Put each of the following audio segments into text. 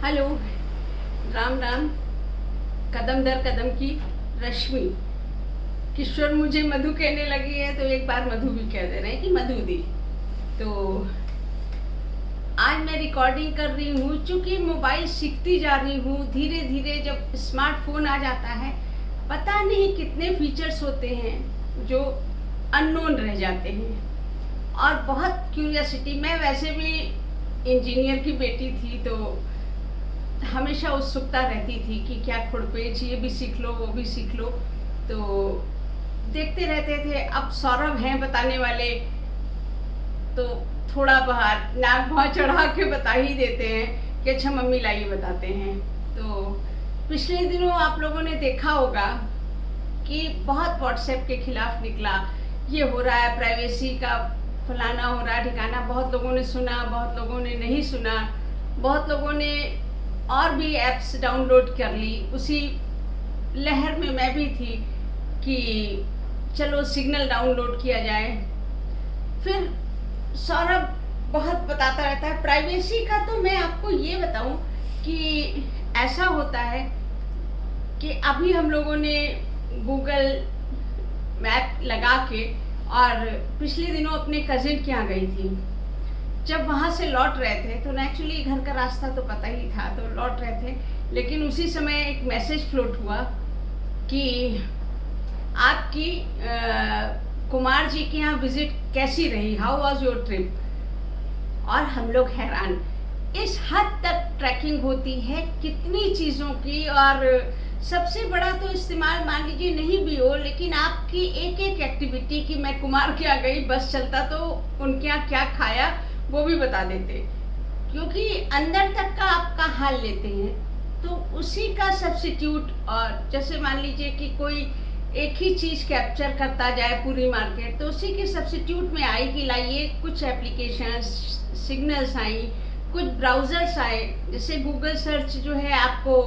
Hello, Ram Ram. कदम दर कदम की रश्मि। किशोर मुझे मधु कहने लगी है तो एक बार मधु भी कह दे रहे हैं कि मधु दी। तो आज मैं रिकॉर्डिंग कर रही हूँ, चूँकि मोबाइल सीखती जा रही हूँ धीरे धीरे। जब स्मार्टफोन आ जाता है, पता नहीं कितने फीचर्स होते हैं जो अननोन रह जाते हैं और बहुत क्यूरियोसिटी। मैं वैसे भी इंजीनियर की बेटी थी तो हमेशा उत्सुकता रहती थी कि क्या खुड़पेच, ये भी सीख लो वो भी सीख लो। तो देखते रहते थे। अब सौरभ हैं बताने वाले, तो थोड़ा बाहर नाक भाव चढ़ा के बता ही देते हैं कि अच्छा मम्मी लाइए बताते हैं। तो पिछले दिनों आप लोगों ने देखा होगा कि बहुत व्हाट्सएप के खिलाफ निकला, ये हो रहा है प्राइवेसी का, फलाना हो रहा है ठिकाना। बहुत लोगों ने सुना, बहुत लोगों ने नहीं सुना, बहुत लोगों ने और भी ऐप्स डाउनलोड कर ली। उसी लहर में मैं भी थी कि चलो सिग्नल डाउनलोड किया जाए। फिर सौरभ बहुत बताता रहता है प्राइवेसी का। तो मैं आपको ये बताऊं कि ऐसा होता है कि अभी हम लोगों ने गूगल मैप लगा के और पिछले दिनों अपने कजिन के यहाँ गई थी। जब वहाँ से लौट रहे थे तो नेचुरली घर का रास्ता तो पता ही था, तो लौट रहे थे। लेकिन उसी समय एक मैसेज फ्लोट हुआ कि आपकी कुमार जी के यहाँ विजिट कैसी रही, हाउ वाज योर ट्रिप। और हम लोग हैरान, इस हद तक ट्रैकिंग होती है कितनी चीज़ों की। और सबसे बड़ा तो इस्तेमाल मान लीजिए नहीं भी हो, लेकिन आपकी एक एक एक्टिविटी की, मैं कुमार के यहाँ गई, बस चलता तो उनके यहाँ क्या खाया वो भी बता देते, क्योंकि अंदर तक का आपका हाल लेते हैं। तो उसी का सब्स्टिट्यूट, और जैसे मान लीजिए कि कोई एक ही चीज़ कैप्चर करता जाए पूरी मार्केट, तो उसी के सब्स्टिट्यूट में आई कि लाइए कुछ एप्लीकेशंस, सिग्नल्स आई, कुछ ब्राउज़र्स आए। जैसे गूगल सर्च जो है आपको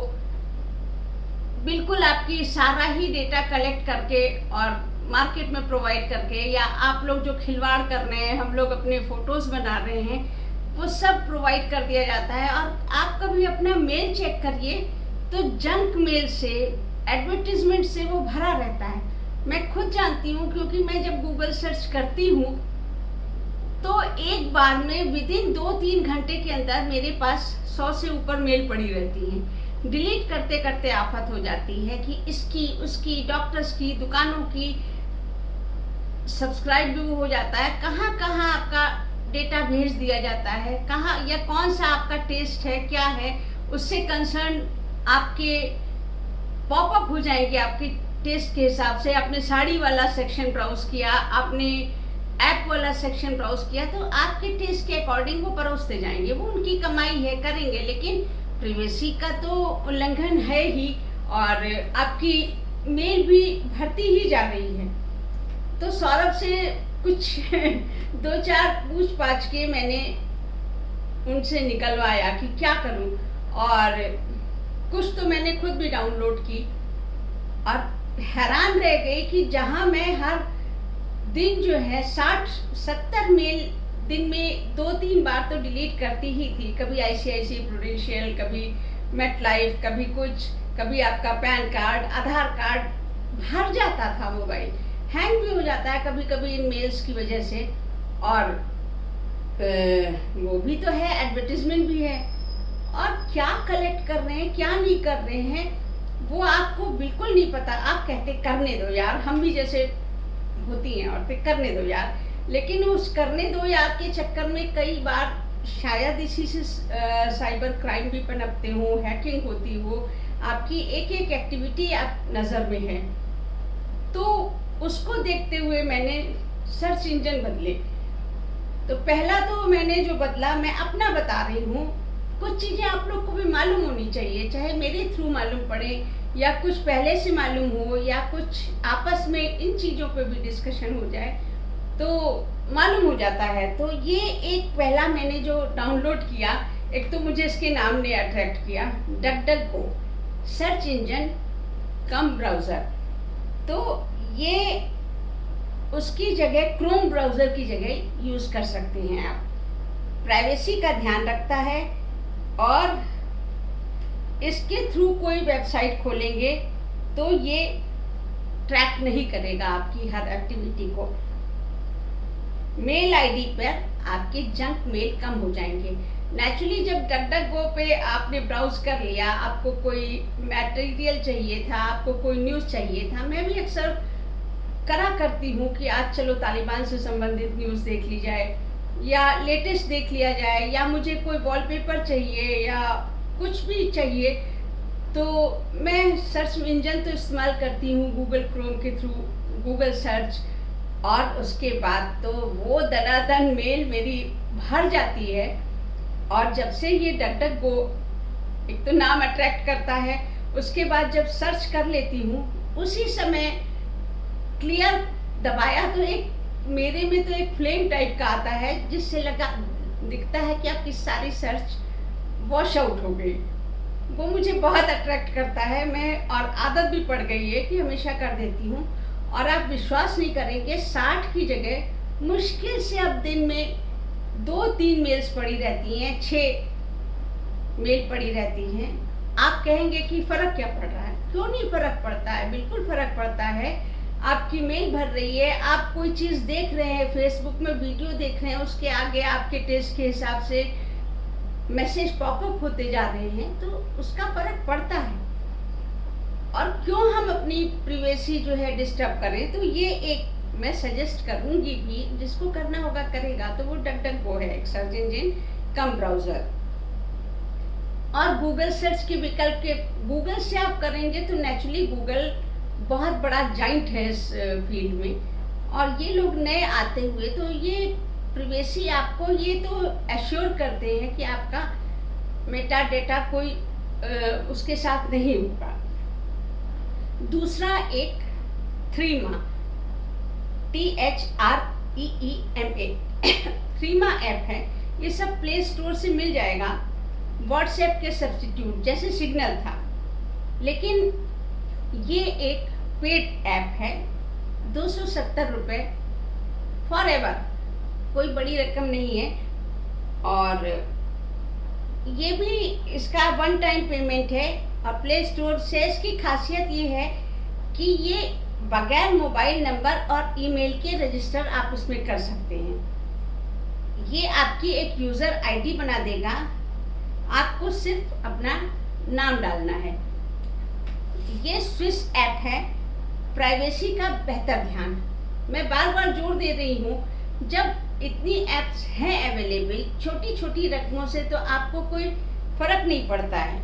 बिल्कुल आपकी सारा ही डेटा कलेक्ट करके और मार्केट में प्रोवाइड करके, या आप लोग जो खिलवाड़ कर रहे हैं, हम लोग अपने फोटोज़ बना रहे हैं, वो सब प्रोवाइड कर दिया जाता है। और आप कभी अपना मेल चेक करिए तो जंक मेल से, एडवर्टीजमेंट से वो भरा रहता है। मैं खुद जानती हूँ, क्योंकि मैं जब गूगल सर्च करती हूँ तो एक बार में विदिन 2-3 घंटे के अंदर मेरे पास 100 से ऊपर मेल पड़ी रहती हैं। डिलीट करते करते आफत हो जाती है कि इसकी उसकी, डॉक्टर्स की, दुकानों की, सब्सक्राइब भी हो जाता है, कहाँ कहाँ आपका डेटा भेज दिया जाता है, कहाँ या कौन सा आपका टेस्ट है, क्या है, उससे कंसर्न आपके पॉपअप हो जाएंगे आपके टेस्ट के हिसाब से। आपने साड़ी वाला सेक्शन ब्राउज किया, आपने ऐप वाला सेक्शन ब्राउज किया, तो आपके टेस्ट के अकॉर्डिंग वो परोसते जाएंगे। वो उनकी कमाई है, करेंगे, लेकिन प्राइवेसी का तो उल्लंघन है ही। और आपकी मेल भी भरती ही जा रही है। तो सौरभ से कुछ 2-4 पूछ पाछ के मैंने उनसे निकलवाया कि क्या करूं, और कुछ तो मैंने खुद भी डाउनलोड की और हैरान रह गई कि जहां मैं हर दिन जो है 60-70 मेल दिन में 2-3 बार तो डिलीट करती ही थी। कभी ICICI प्रूडेंशियल, कभी मेटलाइफ, कभी कुछ, कभी आपका पैन कार्ड, आधार कार्ड, भर जाता था मोबाइल। हैंग भी हो जाता है कभी कभी इन मेल्स की वजह से। और वो भी तो है, एडवर्टीजमेंट भी है, और क्या कलेक्ट कर रहे हैं क्या नहीं कर रहे हैं वो आपको बिल्कुल नहीं पता। आप कहते करने दो यार, हम भी जैसे होती हैं औरतें, करने दो यार। लेकिन उस करने दो यार के चक्कर में कई बार शायद इसी से साइबर क्राइम भी पनपते हो, हैकिंग होती हो, आपकी एक एक एक्टिविटी आप नज़र में है। तो उसको देखते हुए मैंने सर्च इंजन बदले। तो पहला तो मैंने जो बदला, मैं अपना बता रही हूँ, कुछ चीज़ें आप लोग को भी मालूम होनी चाहिए, चाहे मेरे थ्रू मालूम पड़े या कुछ पहले से मालूम हो, या कुछ आपस में इन चीज़ों पे भी डिस्कशन हो जाए तो मालूम हो जाता है। तो ये एक पहला मैंने जो डाउनलोड किया, एक तो मुझे इसके नाम ने अट्रैक्ट किया, डकडकगो, सर्च इंजन कम ब्राउज़र। तो ये उसकी जगह क्रोम ब्राउज़र की जगह यूज़ कर सकते हैं आप। प्राइवेसी का ध्यान रखता है और इसके थ्रू कोई वेबसाइट खोलेंगे तो ये ट्रैक नहीं करेगा आपकी हर एक्टिविटी को। मेल आईडी पर आपके जंक मेल कम हो जाएंगे। नेचुरली जब डकडकगो पे आपने ब्राउज कर लिया, आपको कोई मटेरियल चाहिए था, आपको कोई न्यूज़ चाहिए था, मैं भी अक्सर करा करती हूँ कि आज चलो तालिबान से संबंधित न्यूज़ देख ली जाए या लेटेस्ट देख लिया जाए, या मुझे कोई वॉलपेपर चाहिए या कुछ भी चाहिए तो मैं सर्च इंजन तो इस्तेमाल करती हूँ गूगल क्रोम के थ्रू, गूगल सर्च, और उसके बाद तो वो दनादन मेल मेरी भर जाती है। और जब से ये डकडकगो एक तो नाम अट्रैक्ट करता है, उसके बाद जब सर्च कर लेती हूँ उसी समय क्लियर दबाया तो एक मेरे में तो एक फ्लेम टाइप का आता है जिससे लगा दिखता है कि आपकी सारी सर्च वॉश आउट हो गई। वो मुझे बहुत अट्रैक्ट करता है, मैं और आदत भी पड़ गई है कि हमेशा कर देती हूँ। और आप विश्वास नहीं करेंगे, 60 की जगह मुश्किल से अब दिन में 2-3 मेल्स पड़ी रहती हैं, 6 मेल पड़ी रहती हैं। आप कहेंगे कि फ़र्क क्या पड़ रहा है? क्यों नहीं फ़र्क पड़ता है, बिल्कुल फ़र्क पड़ता है। आपकी मेल भर रही है, आप कोई चीज़ देख रहे हैं, फेसबुक में वीडियो देख रहे हैं, उसके आगे आपके टेस्ट के हिसाब से मैसेज पॉपअप होते जा रहे हैं, तो उसका फ़र्क पड़ता है। और क्यों हम अपनी प्राइवेसी जो है डिस्टर्ब करें? तो ये एक मैं सजेस्ट करूंगी भी, जिसको करना होगा करेगा, तो वो डकडकगो है, एक सर्च इंजन कम ब्राउज़र। और गूगल सर्च के विकल्प के गूगल से आप करेंगे तो नेचुरली गूगल बहुत बड़ा जाइंट है इस फील्ड में, और ये लोग नए आते हुए तो ये प्राइवेसी आपको ये तो एश्योर करते हैं कि आपका मेटा डेटा कोई उसके साथ नहीं होगा। दूसरा एक थ्रीमा, THREEMA थ्रीमा ऐप है, ये सब प्ले स्टोर से मिल जाएगा। व्हाट्सएप के सब्स्टिट्यूट जैसे सिग्नल था, लेकिन ये एक पेड ऐप है, 270 रुपये फॉर एवर, कोई बड़ी रकम नहीं है। और ये भी इसका 1 टाइम पेमेंट है। और प्ले स्टोर से इसकी खासियत ये है कि ये बगैर मोबाइल नंबर और ईमेल के रजिस्टर आप उसमें कर सकते हैं। ये आपकी एक यूज़र आईडी बना देगा, आपको सिर्फ अपना नाम डालना है। ये स्विस ऐप है, प्राइवेसी का बेहतर ध्यान। मैं बार बार जोर दे रही हूँ, जब इतनी ऐप्स हैं अवेलेबल, छोटी छोटी रकमों से तो आपको कोई फर्क नहीं पड़ता है,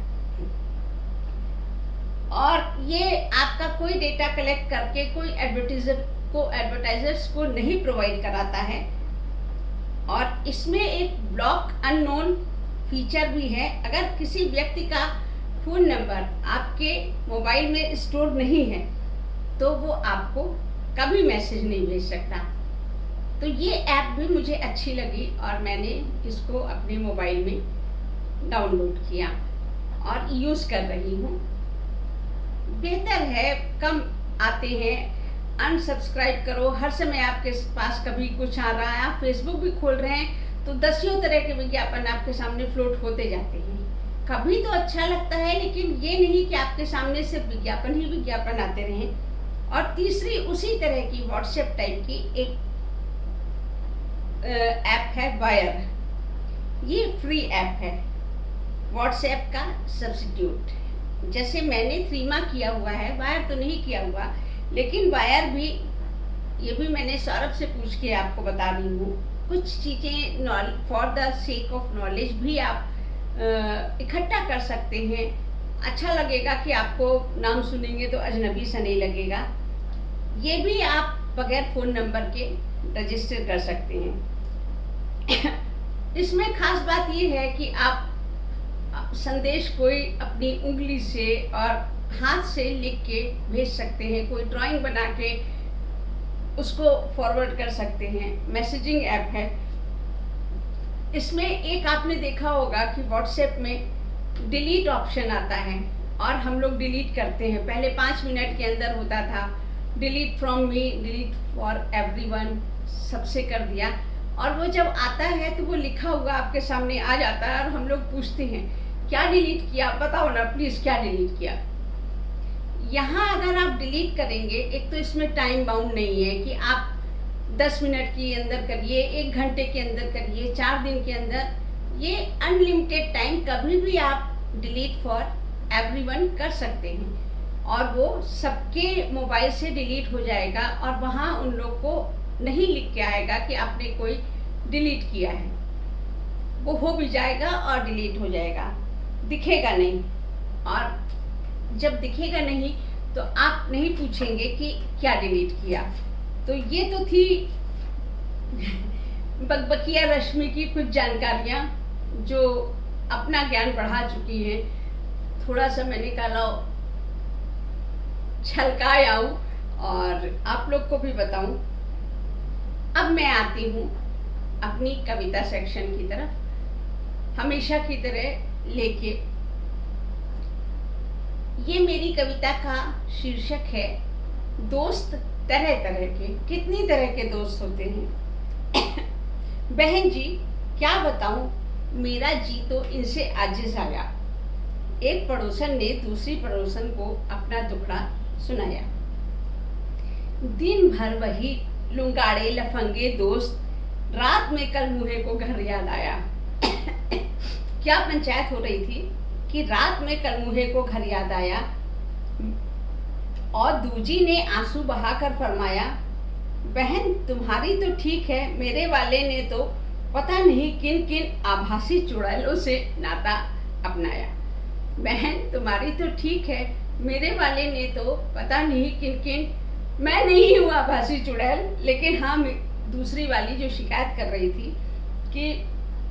और ये आपका कोई डेटा कलेक्ट करके कोई एडवर्टाइजर्स को नहीं प्रोवाइड कराता है। और इसमें एक ब्लॉक अननोन फीचर भी है। अगर किसी व्यक्ति का फ़ोन नंबर आपके मोबाइल में स्टोर नहीं है तो वो आपको कभी मैसेज नहीं भेज सकता। तो ये ऐप भी मुझे अच्छी लगी और मैंने इसको अपने मोबाइल में डाउनलोड किया और यूज़ कर रही हूँ। बेहतर है, कम आते हैं, अनसब्सक्राइब करो। हर समय आपके पास कभी कुछ आ रहा है, आप फेसबुक भी खोल रहे हैं तो दसियों तरह के विज्ञापन आपके सामने फ्लोट होते जाते हैं। कभी तो अच्छा लगता है, लेकिन ये नहीं कि आपके सामने सिर्फ विज्ञापन ही विज्ञापन आते रहें। और तीसरी उसी तरह की व्हाट्सएप टाइप की एक ऐप है वायर। ये फ्री ऐप है, व्हाट्सएप का सब्स्टिट्यूट। जैसे मैंने थ्रीमा किया हुआ है, वायर तो नहीं किया हुआ, लेकिन वायर भी, ये भी मैंने सौरभ से पूछ के आपको बता रही हूँ। कुछ चीज़ें for the sake of knowledge भी आप इकट्ठा कर सकते हैं। अच्छा लगेगा कि आपको नाम सुनेंगे तो अजनबी सा नहीं लगेगा। ये भी आप बगैर फ़ोन नंबर के रजिस्टर कर सकते हैं। इसमें खास बात ये है कि आप संदेश कोई अपनी उंगली से और हाथ से लिख के भेज सकते हैं, कोई ड्राइंग बना के उसको फॉरवर्ड कर सकते हैं। मैसेजिंग ऐप है। इसमें एक आपने देखा होगा कि व्हाट्सएप में डिलीट ऑप्शन आता है और हम लोग डिलीट करते हैं। पहले 5 मिनट के अंदर होता था, delete from me, delete for everyone, सबसे कर दिया। और वो जब आता है तो वो लिखा हुआ आपके सामने आ जाता है और हम लोग पूछते हैं क्या डिलीट किया, बताओ ना प्लीज, क्या डिलीट किया। यहाँ अगर आप डिलीट करेंगे, एक तो इसमें टाइम बाउंड नहीं है कि आप 10 मिनट के अंदर करिए, 1 घंटे के अंदर करिए, 4 दिन के अंदर, ये अनलिमिटेड टाइम कभी भी आप डिलीट फॉर एवरीवन कर सकते हैं और वो सबके मोबाइल से डिलीट हो जाएगा और वहाँ उन लोग को नहीं लिख के आएगा कि आपने कोई डिलीट किया है, वो हो भी जाएगा और डिलीट हो जाएगा, दिखेगा नहीं। और जब दिखेगा नहीं तो आप नहीं पूछेंगे कि क्या डिलीट किया। तो ये तो थी बकबकिया रश्मि की कुछ जानकारियाँ जो अपना ज्ञान बढ़ा चुकी हैं। थोड़ा सा मैंने कहा छलकाए आऊं और आप लोग को भी बताऊं। अब मैं आती हूँ अपनी कविता सेक्शन की तरफ, हमेशा की तरह लेके। ये मेरी कविता का शीर्षक है दोस्त तरह तरह के। कितनी तरह के दोस्त होते हैं बहन जी, क्या बताऊं, मेरा जी तो इनसे आजिज आया। एक पड़ोसन ने दूसरी पड़ोसन को अपना दुखड़ा सुनाया। दिन भर वही लुंगाड़े लफंगे दोस्त, रात में कल मुहे को घर याद आया। क्या पंचायत हो रही थी कि रात में कल मुहे को घर याद आया और दूजी ने आंसू बहाकर फरमाया, बहन तुम्हारी तो ठीक है, मेरे वाले ने तो पता नहीं किन किन आभासी चुड़ैलों से नाता अपनाया। बहन तुम्हारी तो ठीक है, मेरे वाले ने तो पता नहीं किन किन, मैं नहीं हूँ आभासी चुड़ैल, लेकिन हाँ दूसरी वाली जो शिकायत कर रही थी कि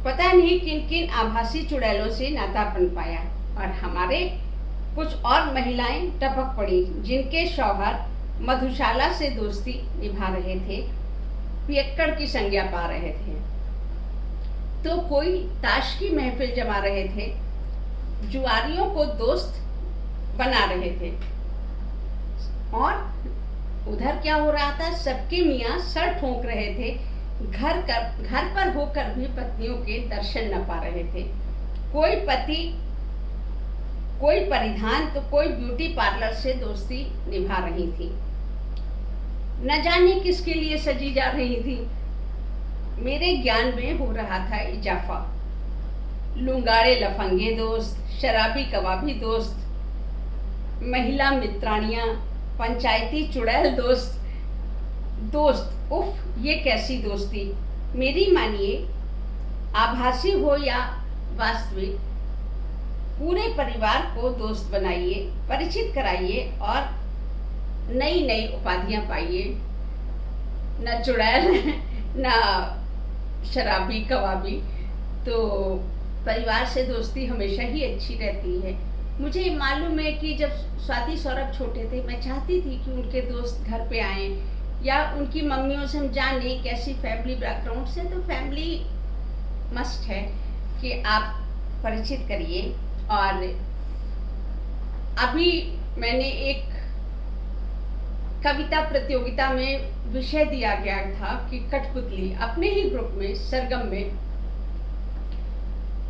पता नहीं किन किन आभासी चुड़ैलों से नाता बन पाया। और हमारे कुछ और महिलाएं टपक पड़ी जिनके शौहर मधुशाला से दोस्ती निभा रहे थे, पियक्कड़ की संज्ञा पा रहे थे, तो कोई ताश की महफिल जमा रहे थे, जुआरियों को दोस्त बना रहे थे। और उधर क्या हो रहा था, सबके मियाँ सर ठोंक रहे थे, घर पर होकर भी पत्नियों के दर्शन न पा रहे थे। कोई पति कोई परिधान तो कोई ब्यूटी पार्लर से दोस्ती निभा रही थी, न जाने किसके लिए सजी जा रही थी। मेरे ज्ञान में हो रहा था इजाफा। लुंगाड़े लफंगे दोस्त, शराबी कबाबी दोस्त, महिला मित्रानियां, पंचायती चुड़ैल दोस्त, उफ ये कैसी दोस्ती। मेरी मानिए, आभासी हो या वास्तविक, पूरे परिवार को दोस्त बनाइए, परिचित कराइए और नई नई उपाधियां पाइए। न चुड़ैल न शराबी कबाबी, तो परिवार से दोस्ती हमेशा ही अच्छी रहती है। मुझे मालूम है कि जब स्वाति सौरभ छोटे थे, मैं चाहती थी कि उनके दोस्त घर पे आएं या उनकी मम्मियों से हम जाने कैसी फैमिली बैकग्राउंड से। तो फैमिली मस्ट है कि आप परिचित करिए। और अभी मैंने एक कविता प्रतियोगिता में विषय दिया गया था कि कठपुतली, अपने ही ग्रुप में सरगम में,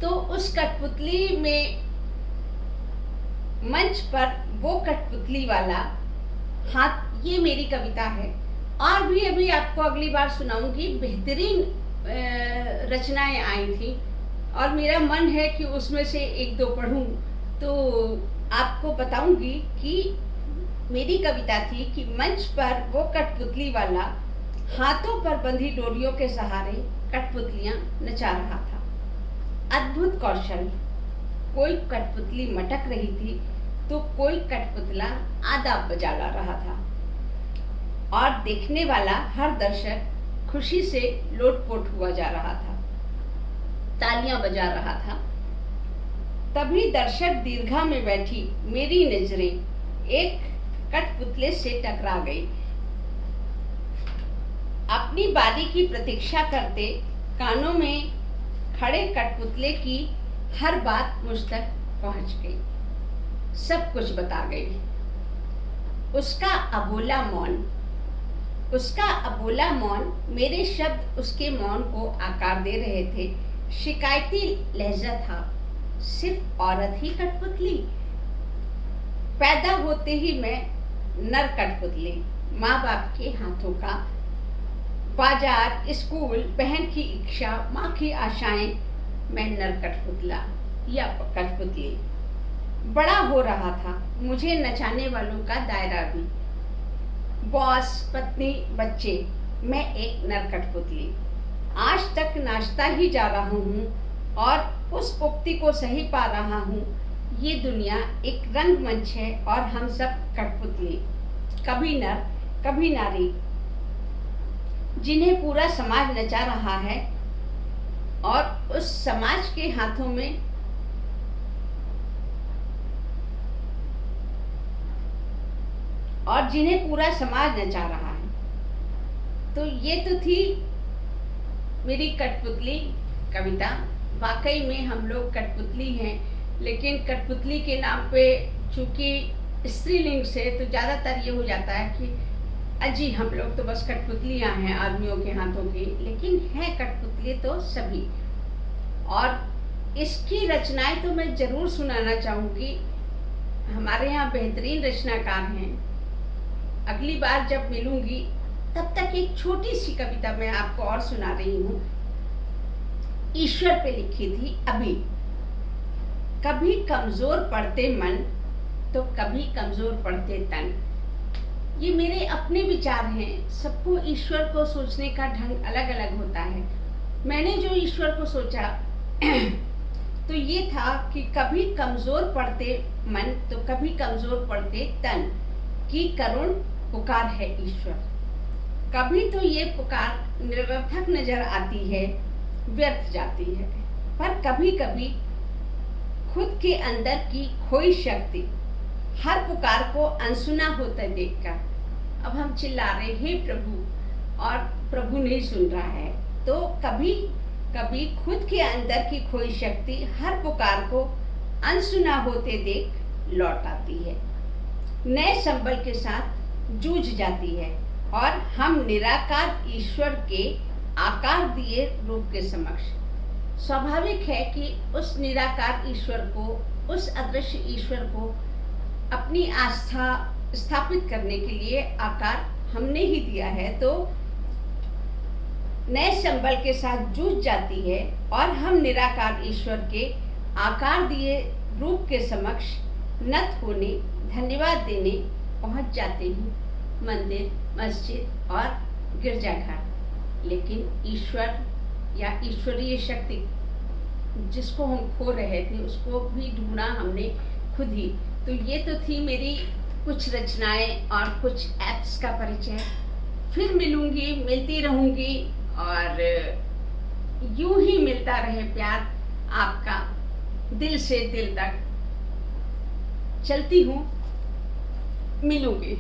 तो उस कठपुतली में मंच पर वो कठपुतली वाला हाथ, ये मेरी कविता है और भी अभी आपको अगली बार सुनाऊंगी। बेहतरीन रचनाएं आई थी और मेरा मन है कि उसमें से एक दो पढ़ूं, तो आपको बताऊंगी कि मेरी कविता थी कि मंच पर वो कठपुतली वाला हाथों पर बंधी डोरियों के सहारे कठपुतलियां नचा रहा था। अद्भुत कौशल। कोई कठपुतली मटक रही थी तो कोई कठपुतला आदाब बजा ला रहा था और देखने वाला हर दर्शक खुशी से लोटपोट हुआ जा रहा था, तालियां बजा रहा था। तभी दर्शक दीर्घा में बैठी मेरी नजरें एक कठपुतले से टकरा गई। अपनी बारी की प्रतीक्षा करते कानों में खड़े कठपुतले की हर बात मुझ तक पहुंच गई, सब कुछ बता गई। उसका अबोला मौन, मेरे शब्द उसके मौन को आकार दे रहे थे। शिकायती लहजा था, सिर्फ औरत ही कठपुतली? पैदा होते ही मैं नर कठपुतली, माँ बाप के हाथों का, बाजार, स्कूल, बहन की इच्छा, माँ की आशाएं, मैं नर कठपुतला या कठपुतली। बड़ा हो रहा था मुझे नचाने वालों का दायरा भी, बॉस, पत्नी, बच्चे, मैं एक नर कठपुतली। आज तक नाचता ही जा रहा हूँ और उस उक्ति को सही पा रहा हूँ, ये दुनिया एक रंगमंच है और हम सब कठपुतली, कभी नर कभी नारी, जिन्हें पूरा समाज नचा रहा है और उस समाज के हाथों में और जिन्हें पूरा समाज नचा रहा है। तो ये तो थी मेरी कठपुतली कविता। वाकई में हम लोग कठपुतली हैं, लेकिन कठपुतली के नाम पे चूंकि स्त्रीलिंग से तो ज़्यादातर ये हो जाता है कि अजी हम लोग तो बस कठपुतलियाँ हैं आदमियों के हाथों की, लेकिन है कठपुतली तो सभी। और इसकी रचनाएं तो मैं ज़रूर सुनाना चाहूँगी। हमारे यहाँ बेहतरीन रचनाकार हैं। अगली बार जब मिलूंगी तब तक एक छोटी सी कविता मैं आपको और सुना रही हूँ। ईश्वर पे लिखी थी अभी। कभी कमजोर पड़ते मन तो कभी कमजोर पड़ते तन। ये मेरे अपने विचार हैं। सबको ईश्वर को सोचने का ढंग अलग अलग होता है। मैंने जो ईश्वर को सोचा तो ये था कि कभी कमजोर पड़ते मन तो कभी कमजोर पड़ते तन की करुण पुकार है ईश्वर। कभी तो ये पुकार निरर्थक नजर आती है, व्यर्थ जाती है, पर कभी कभी खुद के अंदर की खोई शक्ति हर पुकार को अनसुना होता देखकर अब हम चिल्ला रहे हैं प्रभु, और प्रभु नहीं सुन रहा है। तो कभी कभी खुद के अंदर की खोई शक्ति हर पुकार को अनसुना होते देख लौट आती है, नए संबल के साथ जूझ जाती है और हम निराकार ईश्वर के आकार दिए रूप के समक्ष। स्वाभाविक है कि उस निराकार ईश्वर को, उस अदृश्य ईश्वर को अपनी आस्था स्थापित करने के लिए आकार हमने ही दिया है, तो नए संबल के साथ जूझ जाती है और हम निराकार ईश्वर के आकार दिए रूप के समक्ष नत होने, धन्यवाद देने पहुंच जाते हैं मंदिर, मस्जिद और गिरजाघर। लेकिन ईश्वर या ईश्वरीय शक्ति जिसको हम खो रहे थे उसको भी ढूंढा हमने खुद ही। तो ये तो थी मेरी कुछ रचनाएं और कुछ ऐप्स का परिचय। फिर मिलूंगी, मिलती रहूंगी और यूं ही मिलता रहे प्यार आपका दिल से दिल तक। चलती हूँ, मिलूंगी।